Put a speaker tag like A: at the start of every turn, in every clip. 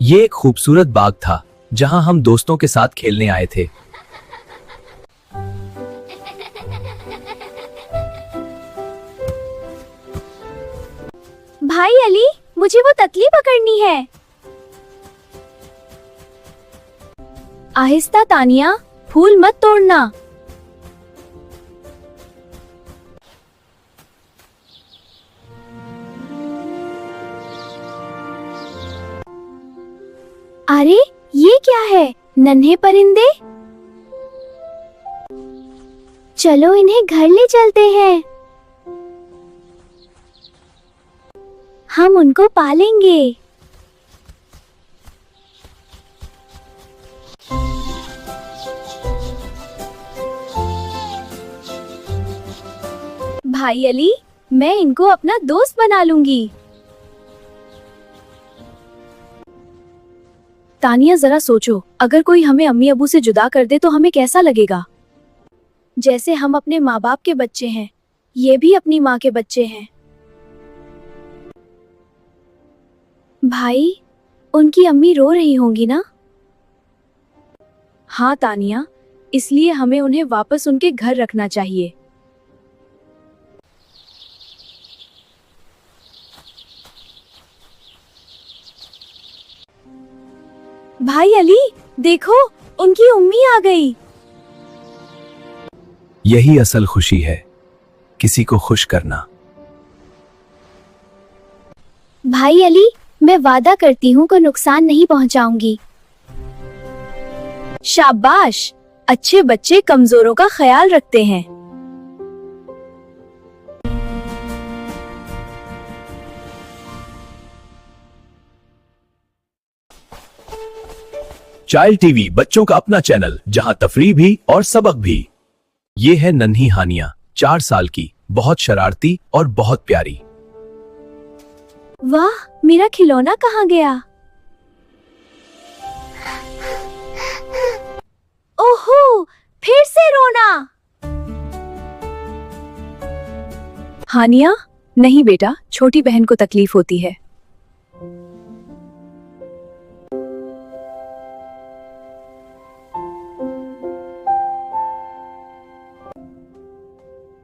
A: ये एक खूबसूरत बाग था जहां हम दोस्तों के साथ खेलने आए थे।
B: भाई अली, मुझे वो तितली पकड़नी है। आहिस्ता तानिया, फूल मत तोड़ना। अरे ये क्या है? नन्हे परिंदे। चलो इन्हें घर ले चलते हैं। हम उनको पालेंगे। भाई अली, मैं इनको अपना दोस्त बना लूंगी। तानिया जरा सोचो, अगर कोई हमें अम्मी अबू से जुदा कर दे तो हमें कैसा लगेगा? जैसे हम अपने माँ बाप के बच्चे हैं, ये भी अपनी माँ के बच्चे हैं। भाई, उनकी अम्मी रो रही होंगी ना? हाँ तानिया, इसलिए हमें उन्हें वापस उनके घर रखना चाहिए। भाई अली, देखो, उनकी अम्मी आ गई।
A: यही असल खुशी है, किसी को खुश करना।
B: भाई अली, मैं वादा करती हूँ को नुकसान नहीं पहुँचाऊंगी। शाबाश, अच्छे बच्चे कमजोरों का ख्याल रखते हैं।
A: चाइल्ड टीवी बच्चों का अपना चैनल जहां तफरीह भी और सबक भी। ये है नन्ही हानिया, 4 साल की, बहुत शरारती और बहुत प्यारी।
B: वाह, मेरा खिलौना कहाँ गया? ओहो, फिर से रोना। हानिया, नहीं बेटा, छोटी बहन को तकलीफ होती है।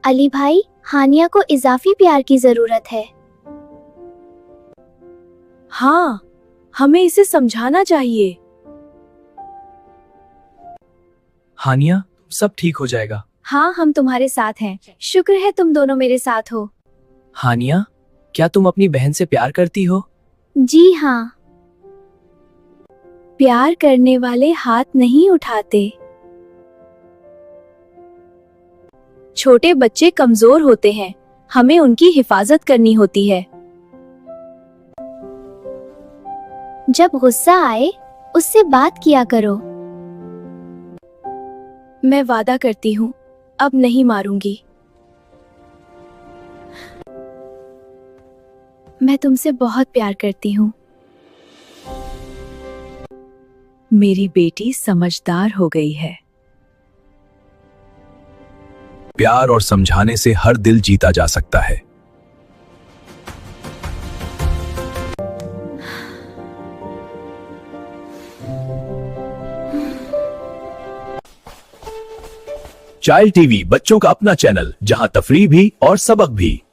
B: अली भाई, हानिया को इजाफी प्यार की जरूरत है। हाँ, हमें इसे समझाना चाहिए।
A: हानिया, सब ठीक हो जाएगा।
B: हाँ, हम तुम्हारे साथ हैं। शुक्र है तुम दोनों मेरे साथ हो।
A: हानिया, क्या तुम अपनी बहन से प्यार करती हो?
B: जी हाँ। प्यार करने वाले हाथ नहीं उठाते। छोटे बच्चे कमजोर होते हैं, हमें उनकी हिफाजत करनी होती है। जब गुस्सा आए, उससे बात किया करो। मैं वादा करती हूँ, अब नहीं मारूंगी। मैं तुमसे बहुत प्यार करती हूँ। मेरी बेटी समझदार हो गई है।
A: प्यार और समझाने से हर दिल जीता जा सकता है। चाइल्ड टीवी बच्चों का अपना चैनल जहां तफरीह भी और सबक भी।